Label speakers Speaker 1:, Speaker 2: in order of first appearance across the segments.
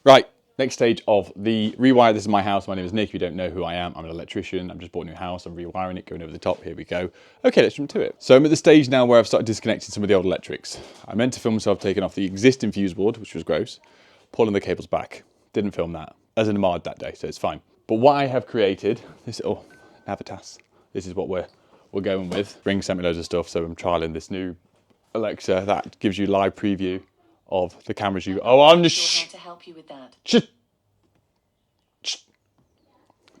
Speaker 1: Right, next stage of the rewire. This is my house. My name is Nick. If you don't know who I am, I'm an electrician. I've just bought a new house. I'm rewiring it, going over the top. Here we go. Okay, let's jump to it. So I'm at the stage now where I've started disconnecting some of the old electrics. I meant to film myself taking off the existing fuse board, which was gross, pulling the cables back. Didn't film that, as in a mod that day, so it's fine. But what I have created, this little Navatas, this is what we're going with. Ring sent me loads of stuff, so I'm trialing this new Alexa that gives you live preview of the cameras you. Oh, I'm just.
Speaker 2: To help you with that.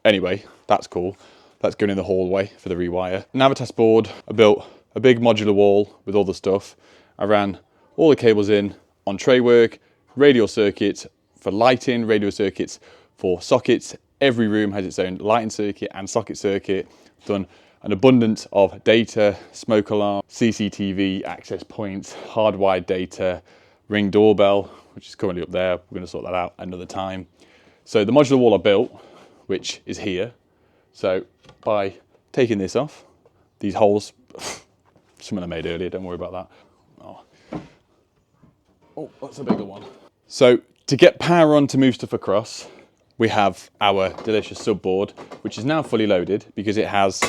Speaker 1: Anyway, that's cool. That's going in the hallway for the rewire. Navatas board. I built a big modular wall with all the stuff. I ran all the cables in on tray work, radial circuits for lighting, radial circuits for sockets. Every room has its own lighting circuit and socket circuit. Done an abundance of data, smoke alarm, CCTV, access points, hardwired data, Ring doorbell, which is currently up there. We're going to sort that out another time. So the modular wall I built, which is here. So by taking this off, these holes, some of them I made earlier, don't worry about that. Oh, that's a bigger one. So to get power on to move stuff across, we have our delicious subboard, which is now fully loaded because it has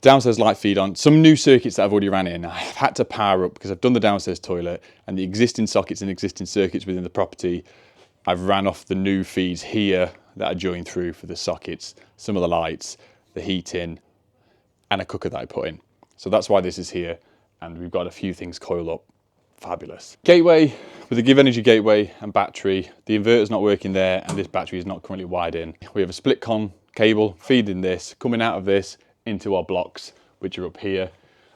Speaker 1: downstairs light feed on, some new circuits that I've already ran in. I've had to power up because I've done the downstairs toilet and the existing sockets and existing circuits within the property. I've ran off the new feeds here that are joined through for the sockets, some of the lights, the heating, and a cooker that I put in. So that's why this is here. And we've got a few things coiled up. Fabulous. Gateway with a Give Energy gateway and battery. The inverter's not working there and this battery is not currently wired in. We have a split con cable feeding this, coming out of this into our blocks, which are up here.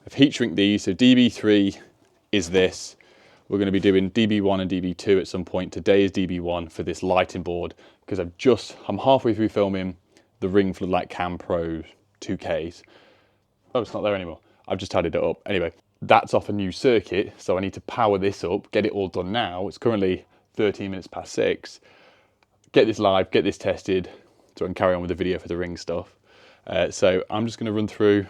Speaker 1: I've heat shrink these, so DB3 is this. We're going to be doing DB1 and DB2 at some point. Today is DB1 for this lighting board because I'm halfway through filming the Ring Floodlight Cam Pro 2Ks. Oh, it's not there anymore. I've just tidied it up. Anyway, that's off a new circuit, so I need to power this up, get it all done now. It's currently 13 minutes past 6. Get this live, get this tested, so I can carry on with the video for the Ring stuff. So I'm just going to run through,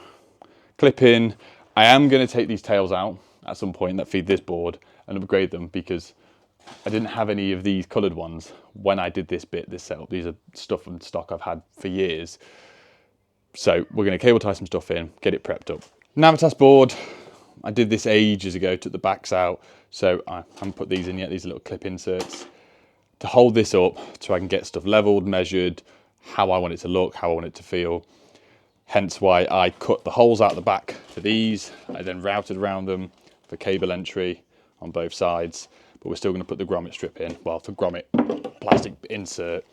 Speaker 1: clip in. I am going to take these tails out at some point that feed this board and upgrade them because I didn't have any of these coloured ones when I did this setup. These are stuff and stock I've had for years. So we're going to cable tie some stuff in, get it prepped up. Navatas board, I did this ages ago, took the backs out. So I haven't put these in yet, these little clip inserts. To hold this up so I can get stuff leveled, measured, how I want it to look, how I want it to feel. Hence why I cut the holes out the back for these. I then routed around them for cable entry on both sides, but we're still going to put the grommet strip in. Well, for grommet, plastic insert.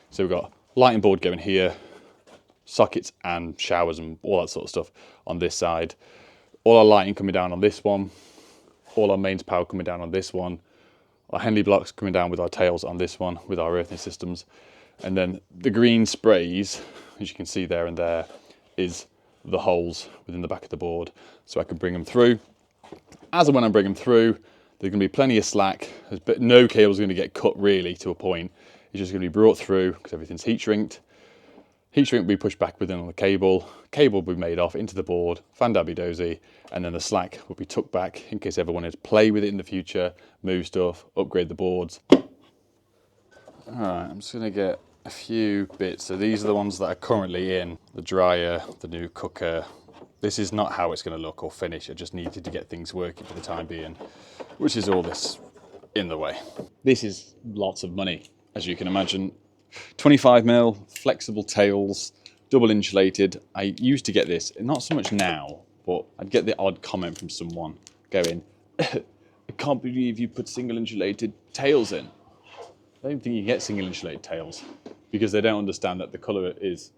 Speaker 1: So we've got lighting board going here, sockets and showers and all that sort of stuff on this side. All our lighting coming down on this one. All our mains power coming down on this one. Our Henley blocks coming down with our tails on this one with our earthing systems. And then the green sprays, as you can see there and there, is the holes within the back of the board. So I can bring them through. As and when I bring them through, there's going to be plenty of slack, but no cable's going to get cut really to a point. It's just going to be brought through because everything's heat shrinked. Heat shrink will be pushed back within on the cable. Cable will be made off into the board, fan dabby dozy, and then the slack will be tucked back in case everyone wanted to play with it in the future, move stuff, upgrade the boards. All right, I'm just going to get a few bits. So these are the ones that are currently in the dryer, the new cooker. This is not how it's going to look or finish. I just needed to get things working for the time being, which is all this in the way. This is lots of money, as you can imagine. 25mm, flexible tails, double insulated. I used to get this, not so much now, but I'd get the odd comment from someone going, I can't believe you put single insulated tails in. I don't think you get single insulated tails because they don't understand that the colour is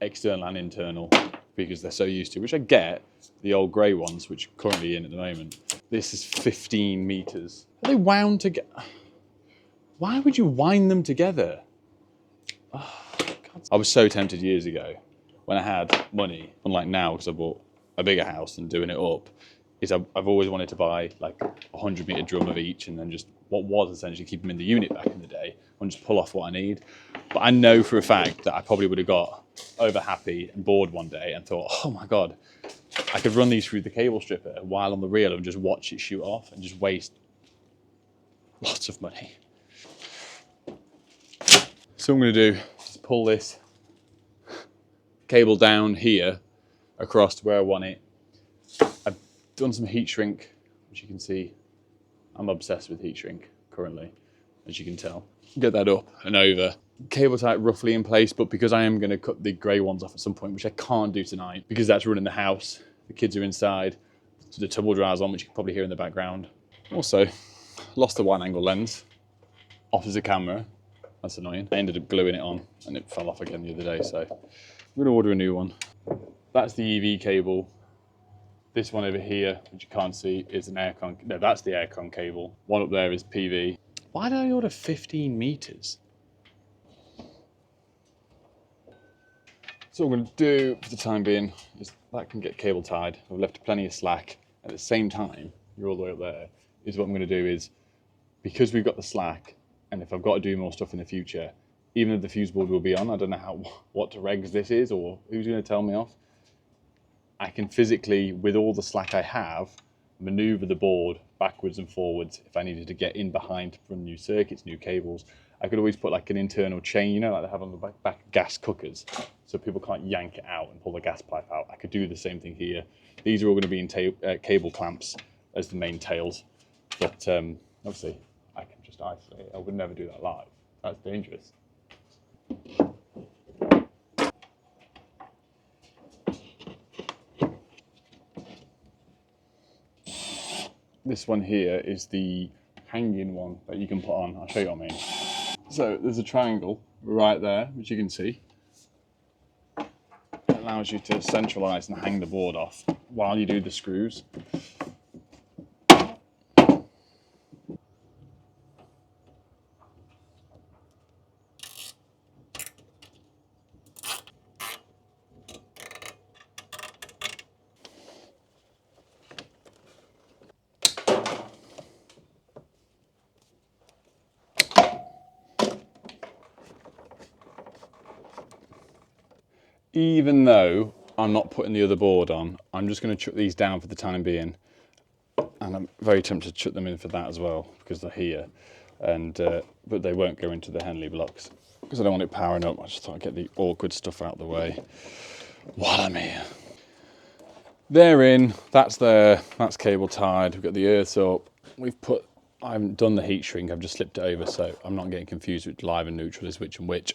Speaker 1: external and internal because they're so used to, which I get, the old grey ones, which are currently in at the moment. This is 15 metres. Are they wound together? Why would you wind them together? Oh, God. I was so tempted years ago when I had money, unlike now because I bought a bigger house and doing it up, is I've always wanted to buy like a 100-metre drum of each and then just what was essentially keep them in the unit back in the day and just pull off what I need. But I know for a fact that I probably would have got over happy and bored one day and thought, oh my God, I could run these through the cable stripper while on the reel and just watch it shoot off and just waste lots of money. So what I'm going to do is pull this cable down here across to where I want it. I've done some heat shrink, which you can see. I'm obsessed with heat shrink currently, as you can tell. Get that up and over. Cable tie roughly in place, but because I am going to cut the grey ones off at some point, which I can't do tonight, because that's running the house, the kids are inside, so the tumble dryer's on, which you can probably hear in the background. Also, lost the wide angle lens, offers the camera. That's annoying. I ended up gluing it on and it fell off again the other day, so I'm going to order a new one. That's the EV cable. This one over here, which you can't see, is an aircon. No, that's the aircon cable. One up there is PV. Why did I order 15 meters? So what I'm going to do for the time being is that can get cable tied. I've left plenty of slack. At the same time, you're all the way up there, is what I'm going to do is, because we've got the slack, and if I've got to do more stuff in the future, even if the fuse board will be on, I don't know what regs this is or who's going to tell me off, I can physically, with all the slack I have, maneuver the board backwards and forwards if I needed to get in behind from new circuits, new cables. I could always put like an internal chain, you know, like they have on the back of gas cookers, so people can't yank it out and pull the gas pipe out. I could do the same thing here. These are all going to be in cable clamps as the main tails, but obviously I can just isolate it. I would never do that live. That's dangerous. This one here is the hanging one that you can put on. I'll show you what I mean. So there's a triangle right there, which you can see. It allows you to centralize and hang the board off while you do the screws. Even though I'm not putting the other board on, I'm just going to chuck these down for the time being. And I'm very tempted to chuck them in for that as well, because they're here. And but they won't go into the Henley blocks, because I don't want it powering up. I just thought I'd get the awkward stuff out of the way while I'm here. They're in, that's there, that's cable tied. We've got the earths up. I haven't done the heat shrink, I've just slipped it over, so I'm not getting confused with live and neutral is which and which.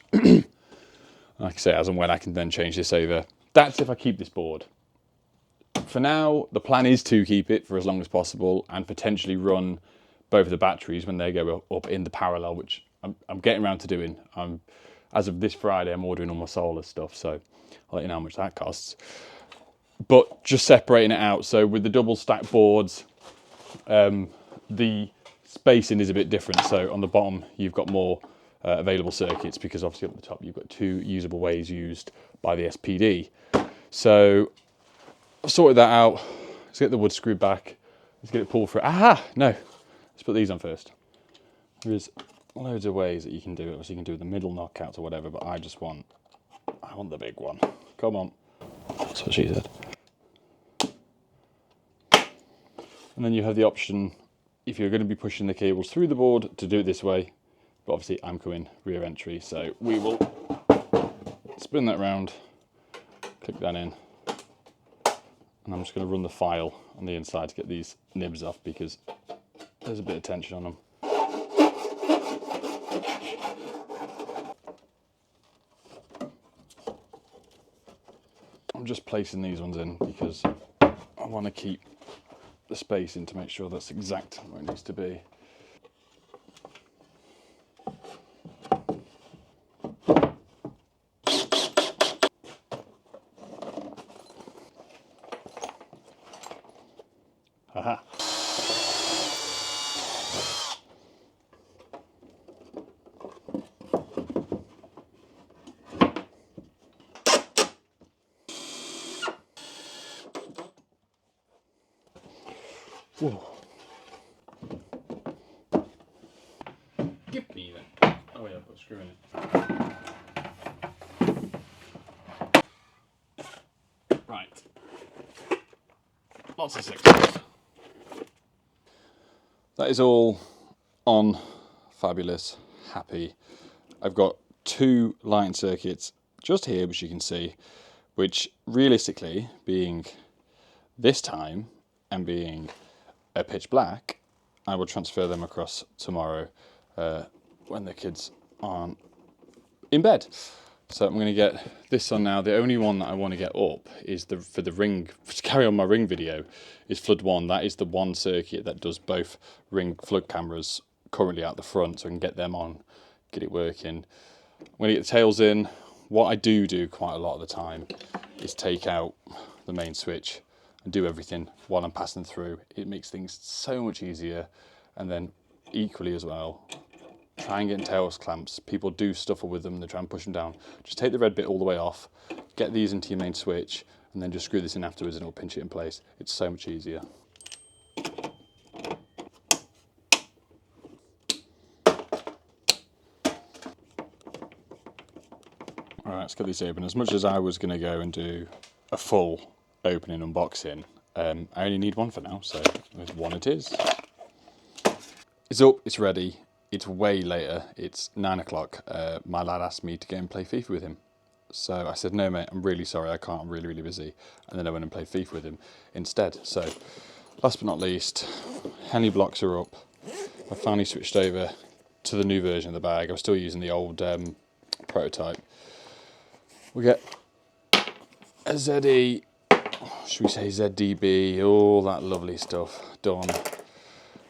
Speaker 1: Like I say, as and when I can then change this over. That's if I keep this board. For now, the plan is to keep it for as long as possible and potentially run both of the batteries when they go up in the parallel, which I'm getting around to doing. As of this Friday, I'm ordering all my solar stuff, so I'll let you know how much that costs. But just separating it out. So with the double stack boards, the spacing is a bit different. So on the bottom, you've got more available circuits, because obviously up the top, you've got 2 usable ways used by the SPD. So I've sorted that out. Let's get the wood screwed back. Let's get it pulled through. Aha! No. Let's put these on first. There's loads of ways that you can do it. So you can do the middle knockouts or whatever, but I want the big one. Come on. That's what she said. And then you have the option, if you're going to be pushing the cables through the board, to do it this way. But obviously I'm coming rear entry, so we will spin that round, click that in, and I'm just going to run the file on the inside to get these nibs off, because there's a bit of tension on them. I'm just placing these ones in because I want to keep the spacing to make sure that's exact where it needs to be. Aha. Whoa. Give me then. Oh yeah, I've got a screw in it. Right. Lots of sections. That is all on. Fabulous. Happy. I've got 2 lighting circuits just here, which you can see, which realistically, being this time and being a pitch black, I will transfer them across tomorrow when the kids aren't in bed. So I'm going to get this on now. The only one that I want to get up is for the ring, to carry on my ring video, is flood 1. That is the one circuit that does both ring flood cameras currently out the front, so I can get them on, get it working. I'm going to get the tails in. What I do quite a lot of the time is take out the main switch and do everything while I'm passing through. It makes things so much easier. And then equally as well, try and get tails clamps. People do stuff with them, they try and push them down. Just take the red bit all the way off, get these into your main switch, and then just screw this in afterwards and it'll pinch it in place. It's so much easier. All right, let's get these open. As much as I was gonna go and do a full opening unboxing, I only need one for now, so one it is. It's up, it's ready. It's way later, it's 9 o'clock. My lad asked me to go and play FIFA with him. So I said, no mate, I'm really sorry, I can't, I'm really, really busy. And then I went and played FIFA with him instead. So last but not least, Henley blocks are up. I finally switched over to the new version of the bag. I was still using the old prototype. We get a ZE, should we say ZDB, all that lovely stuff done.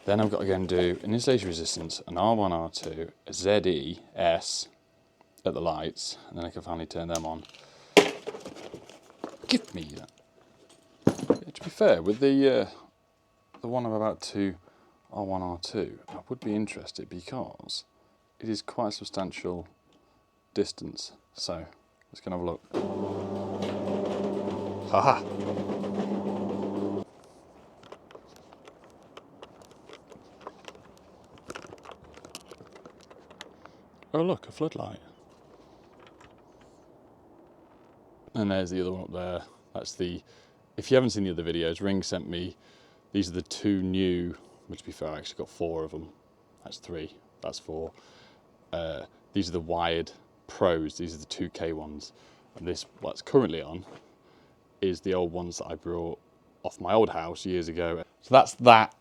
Speaker 1: Then I've got to go and do an insulation resistance, an R1, R2, a ZES at the lights, and then I can finally turn them on. Give me that. Yeah, to be fair, with the one I'm about to R1, R2, I would be interested because it is quite a substantial distance. So let's go and have a look. Haha! Oh look, a floodlight. And there's the other one up there. That's the, if you haven't seen the other videos, Ring sent me, these are the 2 new, which to be fair, I actually got 4 of them. That's 3, that's 4. These are the wired pros, these are the 2K ones. And this, what's currently on, is the old ones that I brought off my old house years ago. So that's that,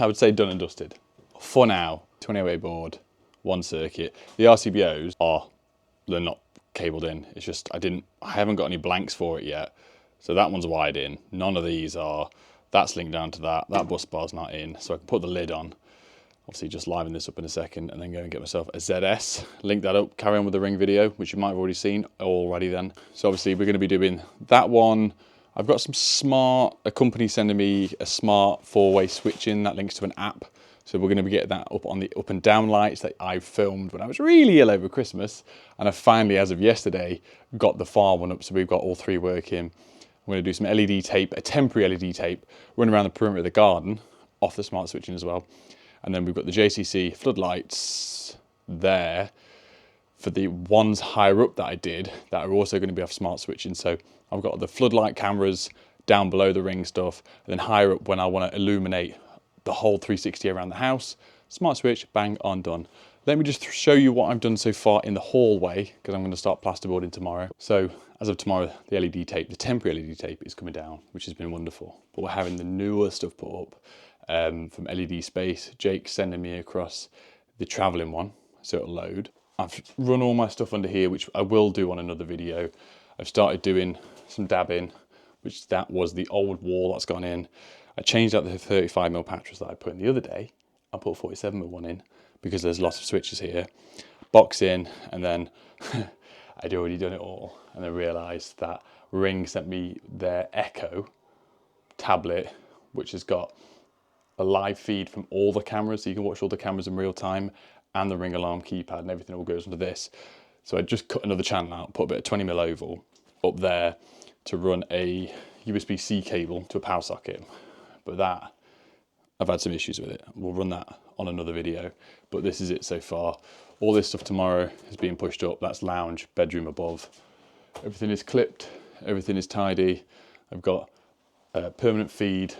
Speaker 1: I would say done and dusted. For now, 28-way board, 1 circuit. The RCBOs they're not cabled in. It's just, I haven't got any blanks for it yet. So that one's wired in. None of these are. That's linked down to that. That bus bar's not in. So I can put the lid on. Obviously just liven this up in a second and then go and get myself a ZS. Link that up, carry on with the Ring video, which you might have already seen already then. So obviously we're going to be doing that one. I've got a company sending me a smart 4-way switching that links to an app. So we're going to be getting that up on the up and down lights that I filmed when I was really ill over Christmas. And I finally, as of yesterday, got the far one up. So we've got all 3 working. I'm going to do some LED tape, a temporary LED tape, run around the perimeter of the garden, off the smart switching as well. And then we've got the JCC floodlights there for the ones higher up that I did that are also going to be off smart switching. So I've got the floodlight cameras down below the Ring stuff, and then higher up when I want to illuminate the whole 360 around the house, smart switch, bang, on, done. Let me just show you what I've done so far in the hallway, because I'm going to start plasterboarding tomorrow. So as of tomorrow, the LED tape, the temporary LED tape is coming down, which has been wonderful. But we're having the newer stuff put up from LED Space. Jake's sending me across the traveling one, so it'll load. I've run all my stuff under here, which I will do on another video. I've started doing some dabbing, which that was the old wall that's gone in. I changed out the 35mm patches that I put in the other day. I put a 47mm one in because there's lots of switches here. Box in, and then I'd already done it all. And then realised that Ring sent me their Echo tablet, which has got a live feed from all the cameras, so you can watch all the cameras in real time, and the Ring alarm keypad and everything all goes into this. So I just cut another channel out, put a bit of 20mm oval up there to run a USB-C cable to a power socket. But that, I've had some issues with it. We'll run that on another video, but this is it so far. All this stuff tomorrow is being pushed up. That's lounge, bedroom above. Everything is clipped, everything is tidy. I've got a permanent feed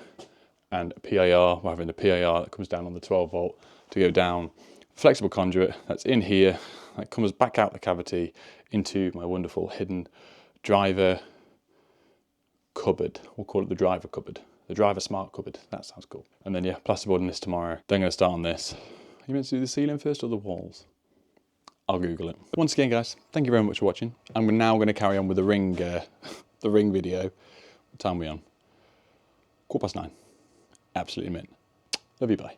Speaker 1: and a PIR. We're having a PIR that comes down on the 12 volt to go down. Flexible conduit that's in here. that comes back out the cavity into my wonderful hidden driver cupboard. We'll call it the driver cupboard. The driver smart cupboard. That sounds cool. And then yeah, plasterboarding this tomorrow. Then I'm going to start on this. Are you meant to do the ceiling first or the walls? I'll Google it. Once again, guys, thank you very much for watching. I'm now going to carry on with the ring, the ring video. What time are we on? 9:15. Absolutely mint. Love you, bye.